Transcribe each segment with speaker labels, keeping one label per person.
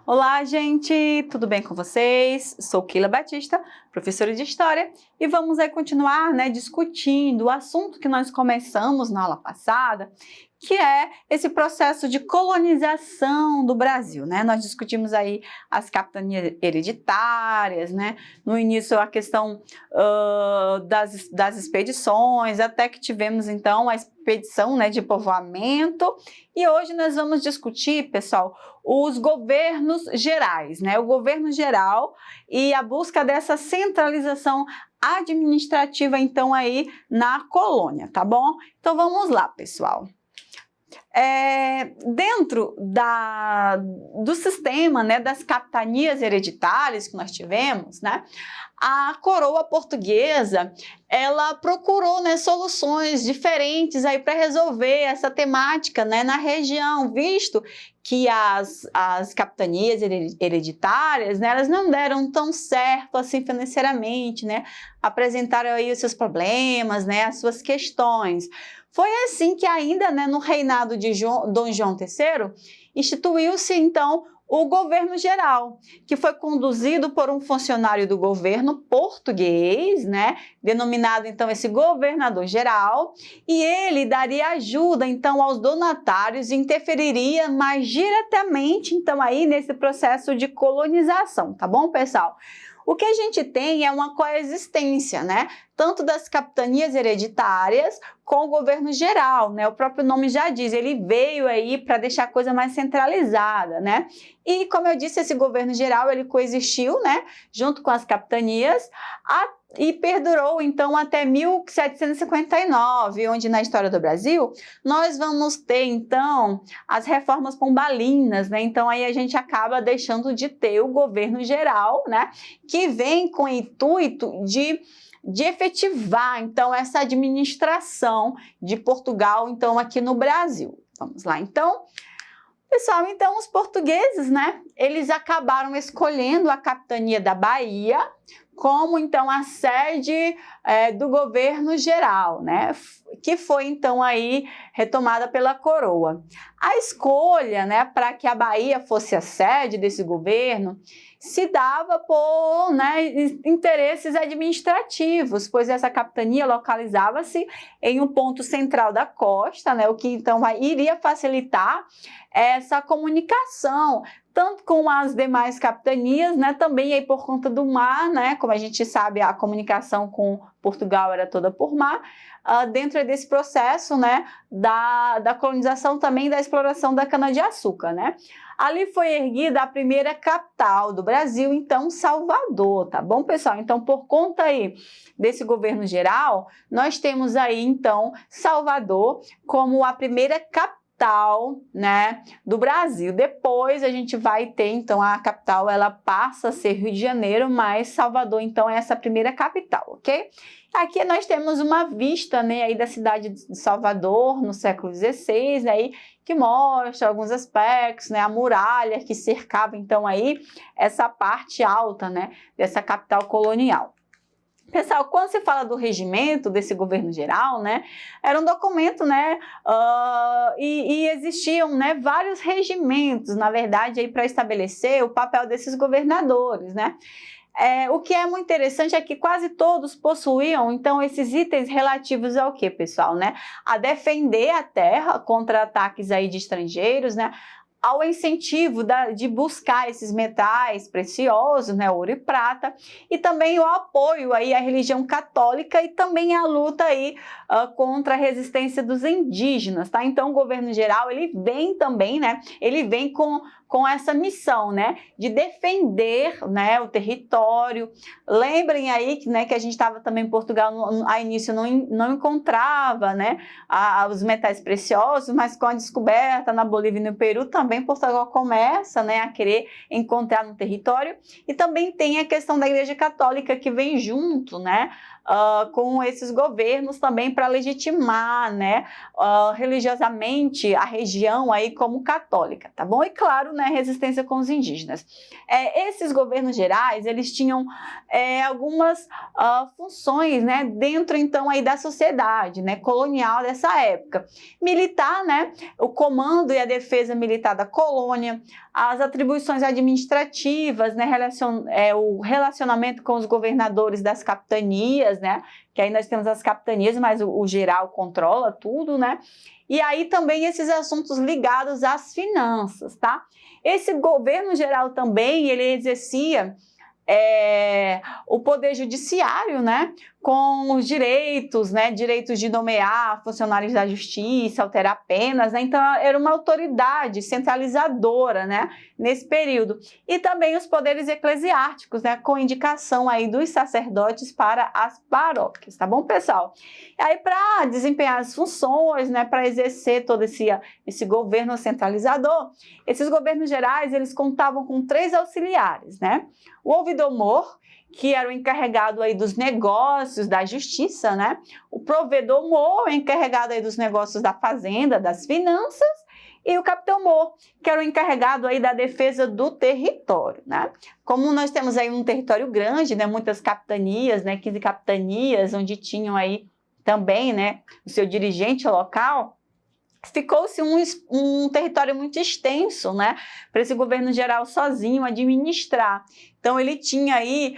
Speaker 1: Olá, gente! Tudo bem com vocês? Sou Keila Batista, professora de História, e vamos aí continuar, discutindo o assunto que nós começamos na aula passada, que é esse processo de colonização do Brasil, Nós discutimos aí as capitanias hereditárias, No início a questão das expedições, até que tivemos então a expedição, de povoamento, e hoje nós vamos discutir, pessoal, os governos gerais, O governo geral e a busca dessa centralização administrativa, então, aí na colônia, tá bom? Então, vamos lá, pessoal. Dentro do sistema, das capitanias hereditárias que nós tivemos, a coroa portuguesa, ela procurou soluções diferentes aí para resolver essa temática na região, visto que as capitanias hereditárias, elas não deram tão certo assim financeiramente, apresentaram aí os seus problemas, as suas questões. Foi assim que ainda no reinado de Dom João III, instituiu-se então o governo geral, que foi conduzido por um funcionário do governo português, denominado então esse governador geral, e ele daria ajuda então aos donatários e interferiria mais diretamente então aí nesse processo de colonização, tá bom, pessoal? O que a gente tem é uma coexistência, tanto das capitanias hereditárias com o governo geral, O próprio nome já diz, ele veio aí para deixar a coisa mais centralizada, E, como eu disse, esse governo geral, ele coexistiu, junto com as capitanias, e perdurou, então, até 1759, onde, na história do Brasil, nós vamos ter, então, as reformas pombalinas, Então, aí a gente acaba deixando de ter o governo geral, que vem com o intuito de efetivar, então, essa administração de Portugal, então, aqui no Brasil. Vamos lá, então. Pessoal, então, os portugueses, eles acabaram escolhendo a capitania da Bahia como, então, a sede do governo geral, que foi, então, aí retomada pela coroa. A escolha, para que a Bahia fosse a sede desse governo se dava por interesses administrativos, pois essa capitania localizava-se em um ponto central da costa, o que, então, iria facilitar essa comunicação, tanto com as demais capitanias, também aí por conta do mar, como a gente sabe, a comunicação com Portugal era toda por mar, dentro desse processo, da colonização também da exploração da cana-de-açúcar, Ali foi erguida a primeira capital do Brasil, então Salvador, tá bom, pessoal? Então, por conta aí desse governo geral, nós temos aí, então, Salvador como a primeira capital, do Brasil. Depois a gente vai ter, então, a capital, ela passa a ser Rio de Janeiro, mas Salvador, então, é essa primeira capital, ok? Aqui nós temos uma vista, aí da cidade de Salvador, no século XVI, aí, que mostra alguns aspectos, a muralha que cercava, então, aí, essa parte alta, dessa capital colonial. Pessoal, quando se fala do regimento desse governo geral, era um documento, e existiam, vários regimentos, na verdade, aí para estabelecer o papel desses governadores, O que é muito interessante é que quase todos possuíam, então, esses itens relativos ao quê, pessoal, A defender a terra contra ataques aí de estrangeiros, ao incentivo de buscar esses metais preciosos, ouro e prata, e também o apoio aí à religião católica e também a luta aí contra a resistência dos indígenas, tá? Então, o governo geral, ele vem também, ele vem com essa missão, de defender, o território. Lembrem aí que a gente estava também em Portugal, a início não encontrava, os metais preciosos, mas com a descoberta na Bolívia e no Peru, também Portugal começa, a querer encontrar no território. E também tem a questão da Igreja Católica que vem junto, com esses governos também para legitimar, religiosamente a região aí como católica, tá bom? E claro, resistência com os indígenas. Esses governos gerais, eles tinham algumas funções, dentro então aí da sociedade, colonial dessa época. Militar, o comando e a defesa militar cada colônia, as atribuições administrativas, né, o relacionamento com os governadores das capitanias, né, que aí nós temos as capitanias, mas o geral controla tudo, né, e aí também esses assuntos ligados às finanças, tá? Esse governo geral também, ele exercia o poder judiciário, né, com os direitos, né, direitos de nomear funcionários da justiça, alterar penas, né, então era uma autoridade centralizadora, né, nesse período. E também os poderes eclesiásticos, né, com indicação aí dos sacerdotes para as paróquias, tá bom, pessoal? E aí, para desempenhar as funções, né, para exercer todo esse governo centralizador, esses governos gerais, eles contavam com 3 auxiliares, né? O ouvidor-mor, que era o encarregado aí dos negócios da justiça, né? O provedor-mor, encarregado aí dos negócios da fazenda, das finanças, e o capitão-mor, que era o encarregado aí da defesa do território, né? Como nós temos aí um território grande, né? Muitas capitanias, né? 15 capitanias, onde tinham aí também, né? O seu dirigente local, ficou-se um território muito extenso, né, para esse governo geral sozinho administrar. Então, ele tinha aí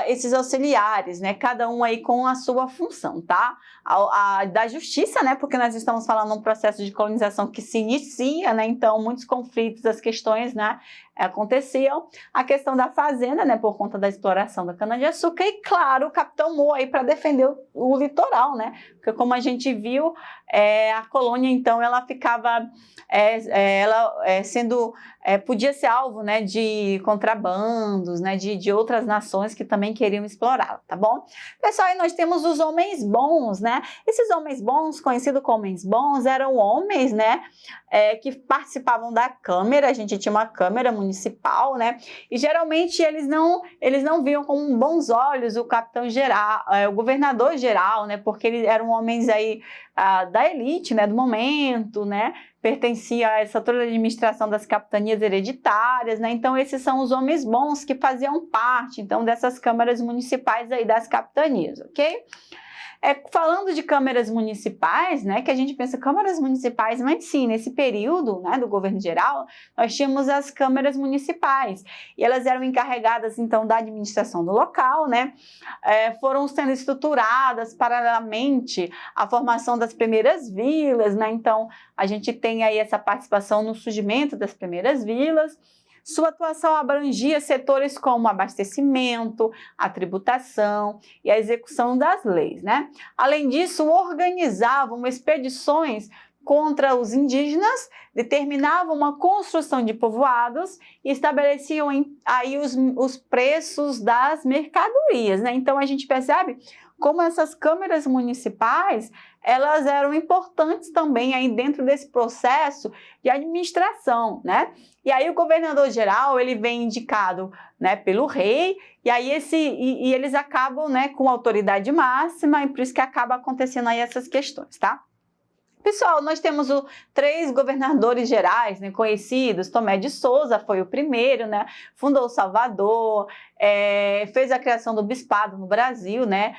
Speaker 1: esses auxiliares, né, cada um aí com a sua função, tá? A da justiça, né, porque nós estamos falando de um processo de colonização que se inicia, né, então muitos conflitos, as questões, né, aconteciam. A questão da fazenda, né, por conta da exploração da cana-de-açúcar e, claro, o capitão-mor aí para defender o litoral, né, porque como a gente viu, a colônia, então, ela ficava podia ser alvo, né, de contrabandos, né, de outras nações que também queriam explorá-la, tá bom? Pessoal, aí nós temos os homens bons, né? Esses homens bons, conhecidos como homens bons, eram homens, né, que participavam da Câmara. A gente tinha uma Câmara municipal, né? E geralmente eles não viam com bons olhos o capitão geral, o governador geral, né? Porque eles eram homens aí da elite, né, do momento, né? Pertencia a essa toda a administração das capitanias hereditárias, né? Então esses são os homens bons que faziam parte, então, dessas câmaras municipais aí das capitanias, ok? Falando de câmaras municipais, né, que a gente pensa câmaras municipais, mas sim, nesse período, né, do governo geral, nós tínhamos as câmaras municipais, e elas eram encarregadas, então, da administração do local, né, foram sendo estruturadas paralelamente à formação das primeiras vilas, né, então, a gente tem aí essa participação no surgimento das primeiras vilas. Sua atuação abrangia setores como abastecimento, a tributação e a execução das leis, né? Além disso, organizavam expedições contra os indígenas, determinavam uma construção de povoados e estabeleciam aí os preços das mercadorias, né? Então, a gente percebe como essas câmaras municipais, elas eram importantes também aí dentro desse processo de administração, né? E aí o governador geral, ele vem indicado, né, pelo rei, e aí eles acabam, né, com autoridade máxima, e por isso que acaba acontecendo aí essas questões, tá? Pessoal, nós temos 3 governadores gerais, né, conhecidos. Tomé de Souza foi o primeiro, né, fundou Salvador, fez a criação do bispado no Brasil, né,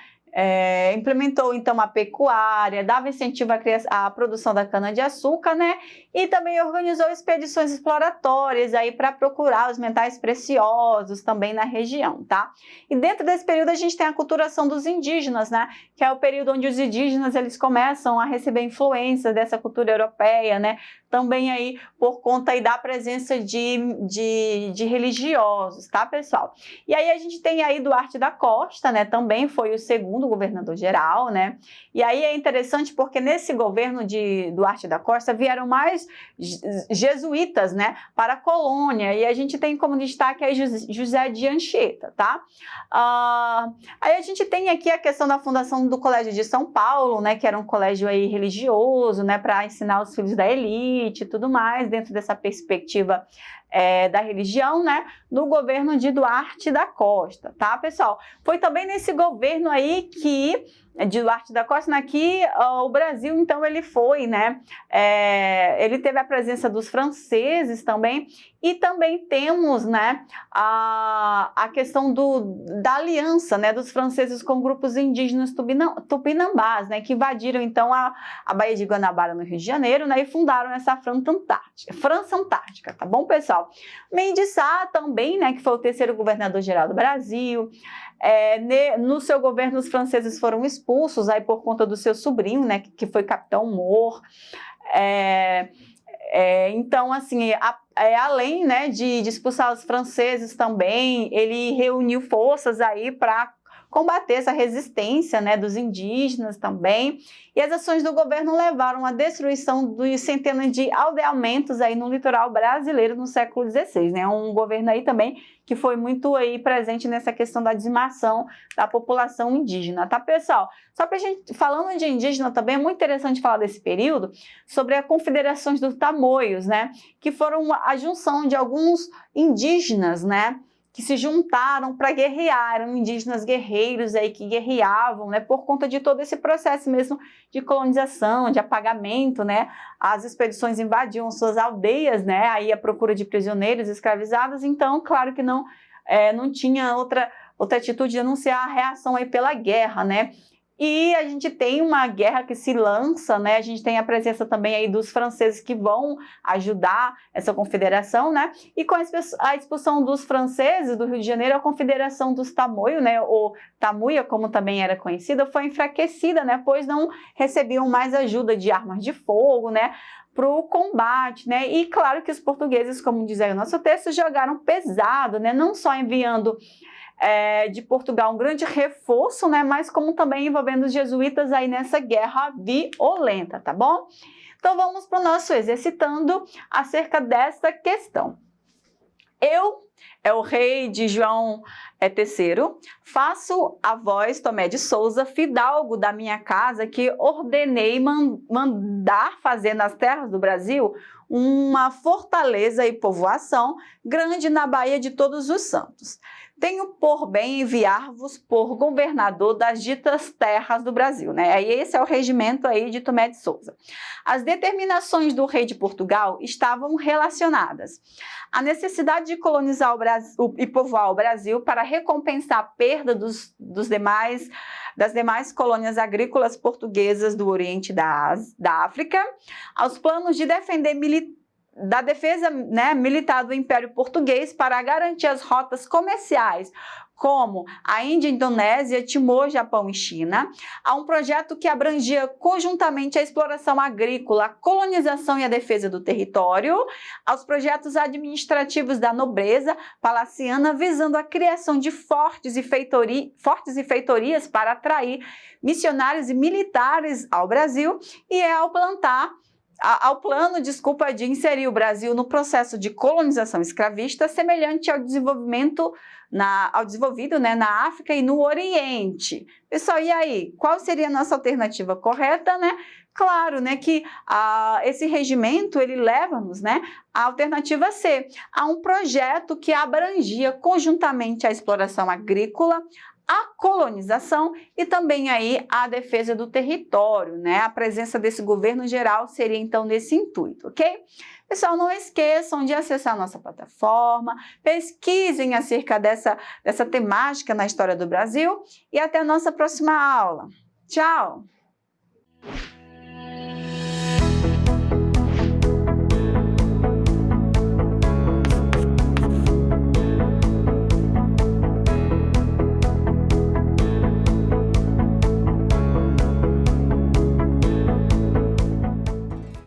Speaker 1: implementou então a pecuária, dava incentivo à produção da cana-de-açúcar, né? E também organizou expedições exploratórias aí para procurar os metais preciosos também na região, tá? E dentro desse período a gente tem a aculturação dos indígenas, né? Que é o período onde os indígenas eles começam a receber influências dessa cultura europeia, né? Também aí por conta aí da presença de religiosos, tá, pessoal? E aí a gente tem aí Duarte da Costa, né? Também foi o segundo governador geral, né? E aí é interessante porque nesse governo de Duarte da Costa vieram mais jesuítas, né, para a colônia, e a gente tem como destaque aí José de Anchieta, tá? Aí a gente tem aqui a questão da fundação do Colégio de São Paulo, né, que era um colégio aí religioso, né, para ensinar os filhos da elite e tudo mais, dentro dessa perspectiva da religião, né, no governo de Duarte da Costa, tá, pessoal? Foi também nesse governo aí que de Duarte da Costa, que o Brasil, então, ele foi, né, ele teve a presença dos franceses também, e também temos, né, a questão da aliança, né, dos franceses com grupos indígenas tupinambás, né, que invadiram, então, a Baía de Guanabara, no Rio de Janeiro, né, e fundaram essa França Antártica, tá bom, pessoal? Mendes Sá também, né, que foi o terceiro governador-geral do Brasil. No seu governo, os franceses foram expulsos aí por conta do seu sobrinho, né, que foi Capitão Moore. Então, assim, além, né, de expulsar os franceses também, ele reuniu forças aí para combater essa resistência, né, dos indígenas também, e as ações do governo levaram à destruição dos centenas de aldeamentos aí no litoral brasileiro no século XVI, né, um governo aí também que foi muito aí presente nessa questão da dizimação da população indígena, tá, pessoal? Só pra gente, falando de indígena também, é muito interessante falar desse período, sobre as confederações dos tamoios, né, que foram a junção de alguns indígenas, né, que se juntaram para guerrear, eram indígenas guerreiros aí que guerreavam, né, por conta de todo esse processo mesmo de colonização, de apagamento, né, as expedições invadiam suas aldeias, né, aí à procura de prisioneiros escravizados, então, claro que não tinha outra atitude a não ser a reação aí pela guerra, né. E a gente tem uma guerra que se lança, né? A gente tem a presença também aí dos franceses que vão ajudar essa confederação, né? E com a expulsão dos franceses do Rio de Janeiro, a confederação dos tamoios, né? Ou tamuia, como também era conhecida, foi enfraquecida, né? Pois não recebiam mais ajuda de armas de fogo, né? Para o combate, né? E claro que os portugueses, como diz aí o nosso texto, jogaram pesado, né? Não só enviando de Portugal um grande reforço, né, mas como também envolvendo os jesuítas aí nessa guerra violenta, tá bom? Então vamos para o nosso exercitando acerca dessa questão. Eu, o rei de João III, faço a vós, Tomé de Souza, fidalgo da minha casa, que ordenei mandar fazer nas terras do Brasil uma fortaleza e povoação grande na Baía de Todos os Santos. Tenho por bem enviar-vos por governador das ditas terras do Brasil, né? Aí esse é o regimento aí de Tomé de Souza. As determinações do rei de Portugal estavam relacionadas à necessidade de colonizar o Brasil e povoar o Brasil para recompensar a perda das demais colônias agrícolas portuguesas do Oriente da África, aos planos de defender da defesa, né, militar do Império Português para garantir as rotas comerciais, como a Índia, Indonésia, Timor, Japão e China, a um projeto que abrangia conjuntamente a exploração agrícola, a colonização e a defesa do território, aos projetos administrativos da nobreza palaciana, visando a criação de fortes e feitorias para atrair missionários e militares ao Brasil, e ao plano de inserir o Brasil no processo de colonização escravista semelhante ao desenvolvido, né, na África e no Oriente. Pessoal, e aí? Qual seria a nossa alternativa correta, né? Claro, né, que esse regimento, ele leva-nos, né, à alternativa C, a um projeto que abrangia conjuntamente a exploração agrícola, a colonização e também aí a defesa do território, né? A presença desse governo geral seria então nesse intuito, ok? Pessoal, não esqueçam de acessar a nossa plataforma, pesquisem acerca dessa temática na história do Brasil e até a nossa próxima aula. Tchau!